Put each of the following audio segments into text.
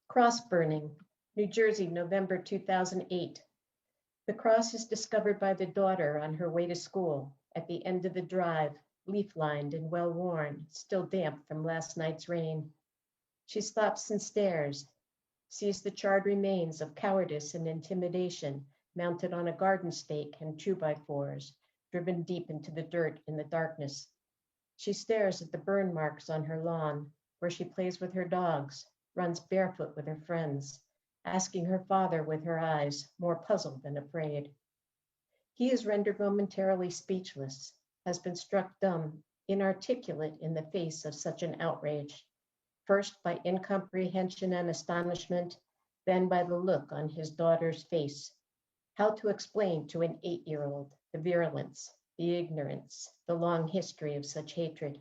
Cross burning, New Jersey, November 2008. The cross is discovered by the daughter on her way to school at the end of the drive, leaf-lined and well-worn, still damp from last night's rain. She stops and stares, sees the charred remains of cowardice and intimidation mounted on a garden stake and 2x4s, driven deep into the dirt in the darkness. She stares at the burn marks on her lawn, where she plays with her dogs, runs barefoot with her friends, asking her father with her eyes, more puzzled than afraid. He is rendered momentarily speechless, has been struck dumb, inarticulate in the face of such an outrage, first by incomprehension and astonishment, then by the look on his daughter's face. How to explain to an 8-year-old the virulence, the ignorance, the long history of such hatred?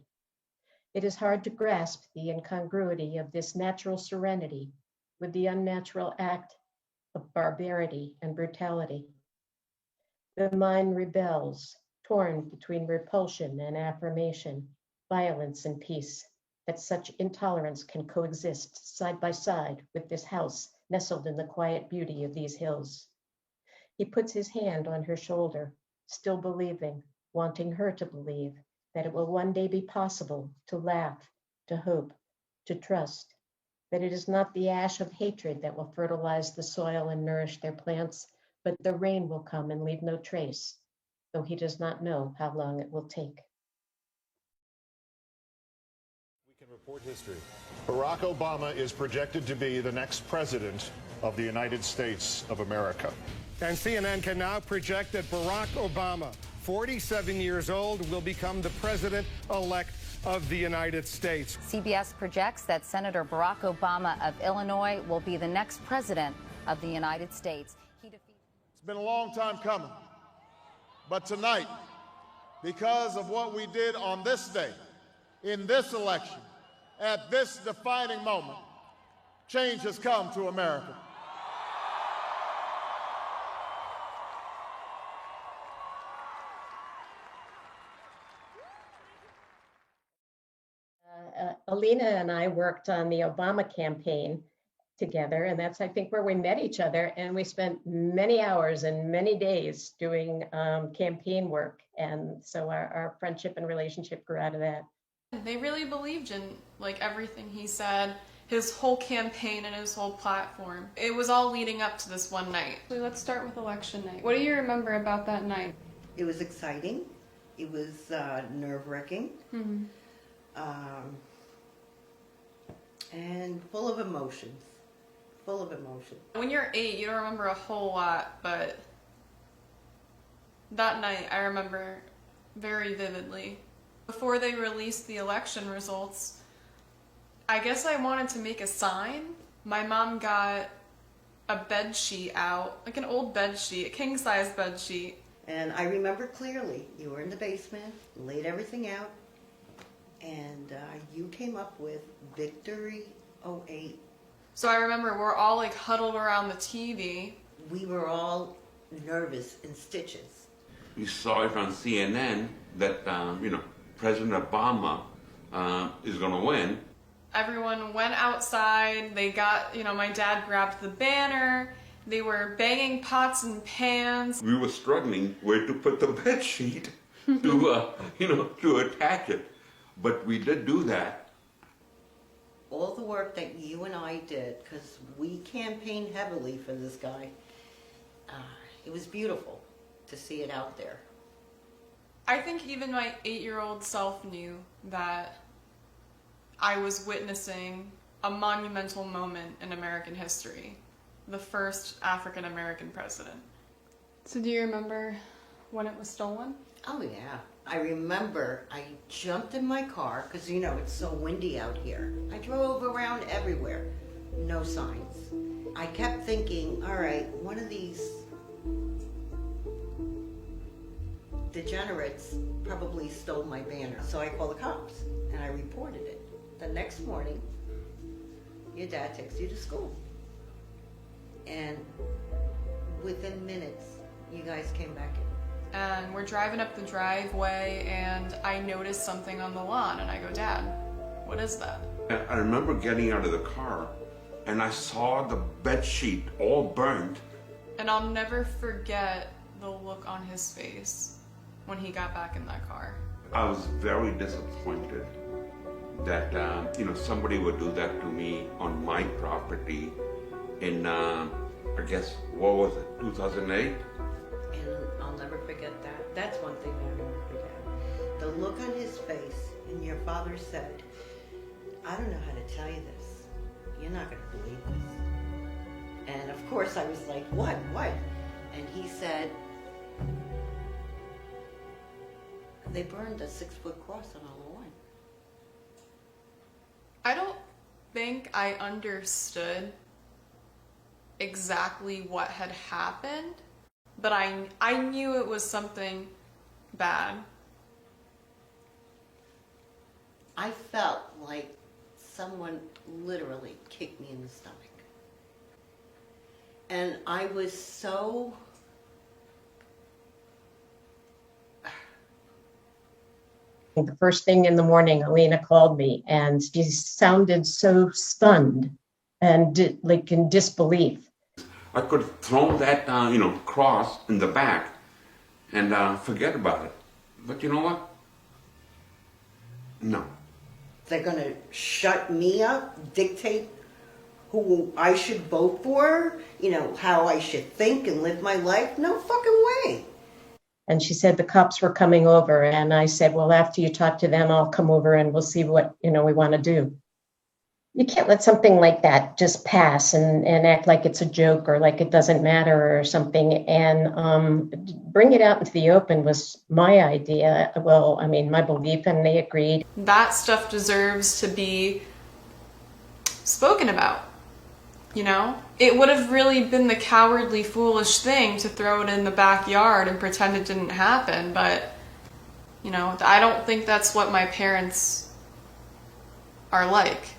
It is hard to grasp the incongruity of this natural serenity with the unnatural act of barbarity and brutality. The mind rebels, torn between repulsion and affirmation, violence and peace, that such intolerance can coexist side by side with this house nestled in the quiet beauty of these hills. He puts his hand on her shoulder, still believing, wanting her to believe, that it will one day be possible to laugh, to hope, to trust, that it is not the ash of hatred that will fertilize the soil and nourish their plants, but the rain will come and leave no trace, though he does not know how long it will take. We can report history. Barack Obama is projected to be the next president of the United States of America. And CNN can now project that Barack Obama, 47 years old, will become the president-elect of the United States. CBS projects that Senator Barack Obama of Illinois will be the next president of the United States. It's been a long time coming, but tonight, because of what we did on this day, in this election, at this defining moment, change has come to America. Alina and I worked on the Obama campaign together, and that's, I think, where we met each other. And we spent many hours and many days doing campaign work. And so our friendship and relationship grew out of that. They really believed in everything he said, his whole campaign and his whole platform. It was all leading up to this one night. Let's start with election night. What do you remember about that night? It was exciting. It was nerve-wracking. Mm-hmm. And full of emotions. Full of emotion. When you're 8, you don't remember a whole lot, but that night I remember very vividly. Before they released the election results, I guess I wanted to make a sign. My mom got a bed sheet out, like an old bed sheet, a king-size bed sheet. And I remember clearly, you were in the basement, laid everything out, and you came up with Victory 08. So I remember we're all huddled around the TV. We were all nervous in stitches. We saw it on CNN that, President Obama is going to win. Everyone went outside. They got, my dad grabbed the banner. They were banging pots and pans. We were struggling where to put the bed sheet to attach it. But we did do that. All the work that you and I did, because we campaigned heavily for this guy, it was beautiful to see it out there. I think even my 8-year-old self knew that I was witnessing a monumental moment in American history. The first African-American president. So do you remember when it was stolen? Oh yeah. I remember I jumped in my car, because it's so windy out here. I drove around everywhere. No signs. I kept thinking, all right, one of these degenerates probably stole my banner. So I called the cops and I reported it. The next morning, your dad takes you to school. And within minutes, you guys came back in. And we're driving up the driveway and I noticed something on the lawn and I go, Dad, what is that? I remember getting out of the car and I saw the bed sheet all burnt. And I'll never forget the look on his face when he got back in that car. I was very disappointed that somebody would do that to me on my property in I guess, what was it, 2008? And I'll never forget that. That's one thing I'll never forget. The look on his face, and your father said, I don't know how to tell you this. You're not going to believe this. And of course I was like, what? And he said, they burned a 6-foot cross on our lawn. I don't think I understood exactly what had happened, but I knew it was something bad. I felt like someone literally kicked me in the stomach. And I was so... The first thing in the morning, Alina called me, and she sounded so stunned and like in disbelief. I could have thrown that, cross in the back and forget about it. But you know what? No. They're going to shut me up, dictate who I should vote for, how I should think and live my life? No fucking way. And she said the cops were coming over, and I said, well, after you talk to them, I'll come over and we'll see what, we want to do. You can't let something like that just pass and act like it's a joke or like it doesn't matter or something. And bring it out into the open was my idea. Well, my belief, and they agreed. That stuff deserves to be spoken about, It would have really been the cowardly, foolish thing to throw it in the backyard and pretend it didn't happen, but, I don't think that's what my parents are like.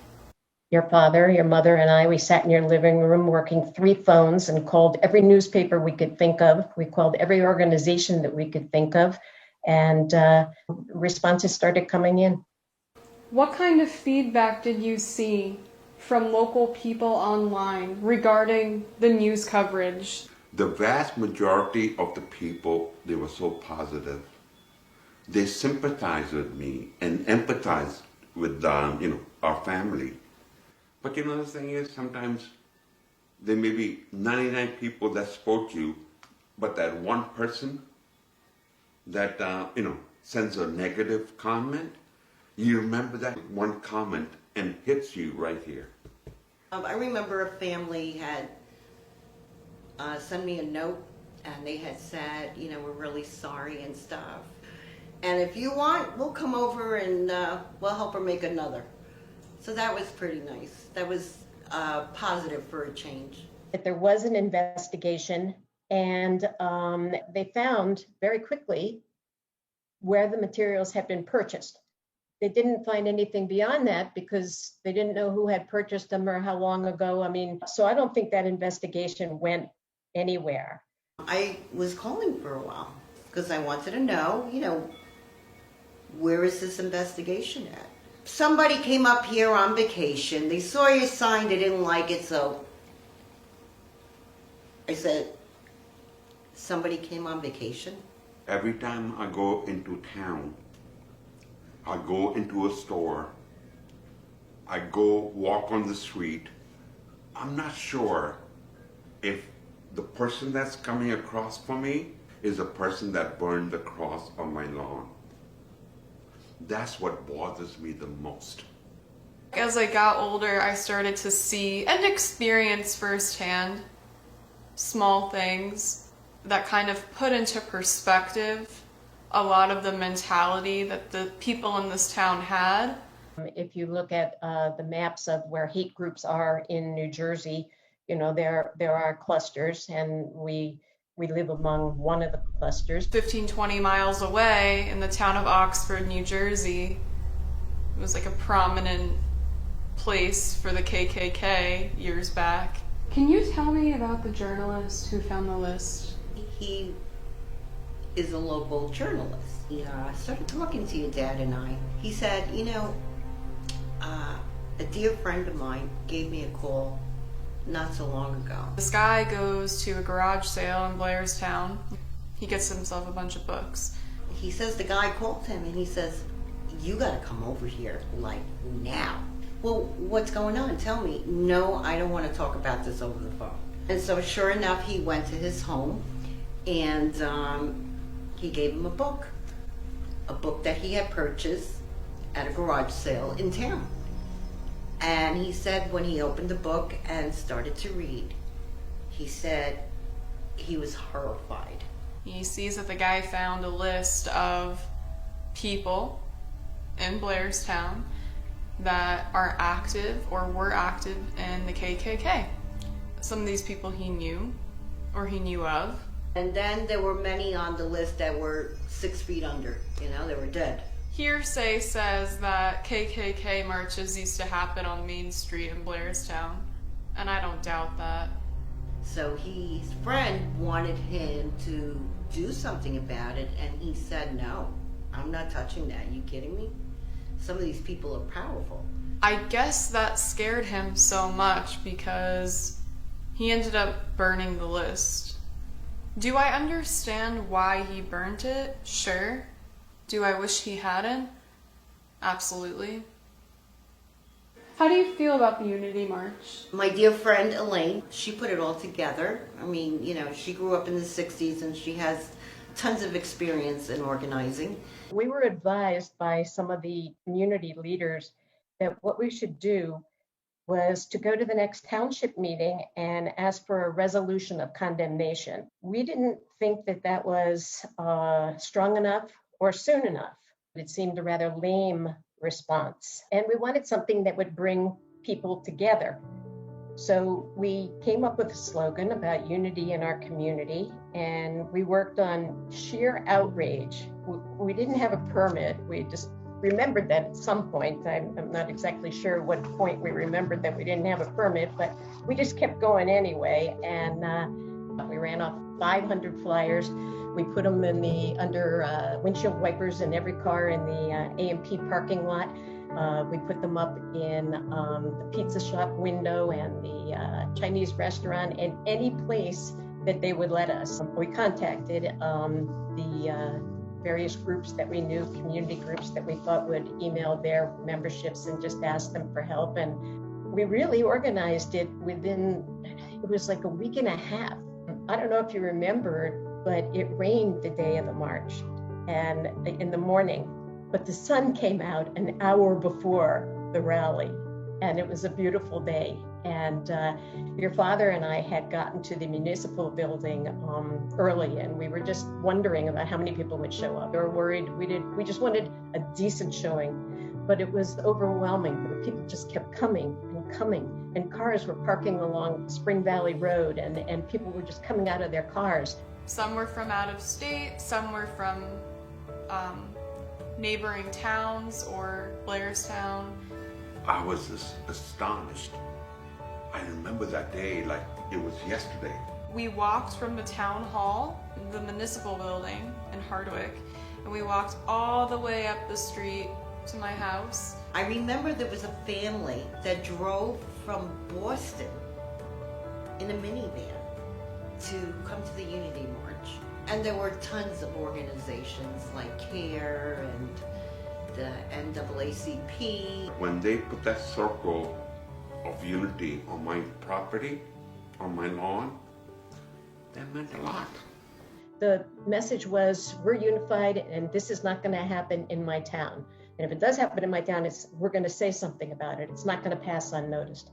Your father, your mother, and I, we sat in your living room working 3 phones and called every newspaper we could think of. We called every organization that we could think of, and responses started coming in. What kind of feedback did you see from local people online regarding the news coverage? The vast majority of the people, they were so positive. They sympathized with me and empathized with, our family. But the thing is, sometimes there may be 99 people that spoke to you, but that one person that, sends a negative comment, you remember that one comment and hits you right here. I remember a family had sent me a note, and they had said, we're really sorry and stuff. And if you want, we'll come over and we'll help her make another. So that was pretty nice. That was positive for a change. There was an investigation, and they found very quickly where the materials had been purchased. They didn't find anything beyond that because they didn't know who had purchased them or how long ago. So I don't think that investigation went anywhere. I was calling for a while because I wanted to know, where is this investigation at? Somebody came up here on vacation. They saw your sign. They didn't like it, so I said, somebody came on vacation? Every time I go into town, I go into a store, I go walk on the street, I'm not sure if the person that's coming across from me is the person that burned the cross on my lawn. That's what bothers me the most. As I got older, I started to see and experience firsthand small things that kind of put into perspective a lot of the mentality that the people in this town had. If you look at the maps of where hate groups are in New Jersey, there are clusters, and we live among one of the clusters. 15-20 miles away in the town of Oxford, New Jersey, it was like a prominent place for the KKK years back. Can you tell me about the journalist who found the list? He is a local journalist. I started talking to your dad and I. He said, a dear friend of mine gave me a call not so long ago. This guy goes to a garage sale in Blairstown. He gets himself a bunch of books. He says the guy called him and he says, "You gotta come over here, like, now." Well, what's going on? Tell me. No, I don't want to talk about this over the phone. And so sure enough, he went to his home and he gave him a book that he had purchased at a garage sale in town. And he said when he opened the book and started to read, he said he was horrified. He sees that the guy found a list of people in Blairstown that are active or were active in the KKK. Some of these people he knew or he knew of. And then there were many on the list that were 6 feet under, they were dead. Hearsay says that KKK marches used to happen on Main Street in Blairstown, and I don't doubt that. So his friend wanted him to do something about it, and he said, "No, I'm not touching that. Are you kidding me? Some of these people are powerful." I guess that scared him so much because he ended up burning the list. Do I understand why he burnt it? Sure. Do I wish he hadn't? Absolutely. How do you feel about the Unity March? My dear friend Elaine, she put it all together. I mean, she grew up in the 60s and she has tons of experience in organizing. We were advised by some of the community leaders that what we should do was to go to the next township meeting and ask for a resolution of condemnation. We didn't think that that was strong enough or soon enough. It seemed a rather lame response. And we wanted something that would bring people together. So we came up with a slogan about unity in our community, and we worked on sheer outrage. We didn't have a permit. We just remembered that at some point. I'm not exactly sure what point we remembered that we didn't have a permit, but we just kept going anyway. And we ran off 500 flyers. We put them under windshield wipers in every car in the A&P parking lot. We put them up in the pizza shop window and the Chinese restaurant and any place that they would let us. We contacted the various groups that we knew, community groups that we thought would email their memberships and just ask them for help. And we really organized it it was like a week and a half. I don't know if you remember, but it rained the day of the march and in the morning, but the sun came out an hour before the rally, and it was a beautiful day. And your father and I had gotten to the municipal building early, and we were just wondering about how many people would show up. We were worried. We just wanted a decent showing, but it was overwhelming. The people just kept coming and coming, and cars were parking along Spring Valley Road, and people were just coming out of their cars. Some were from out of state, some were from neighboring towns or Blairstown. I was astonished. I remember that day like it was yesterday. We walked from the town hall, the municipal building in Hardwick, and we walked all the way up the street to my house. I remember there was a family that drove from Boston in a minivan to come to the Unity March. And there were tons of organizations like CARE and the NAACP. When they put that circle of unity on my property, on my lawn, that meant a lot. The message was, we're unified and this is not going to happen in my town. And if it does happen in my town, we're going to say something about it. It's not going to pass unnoticed.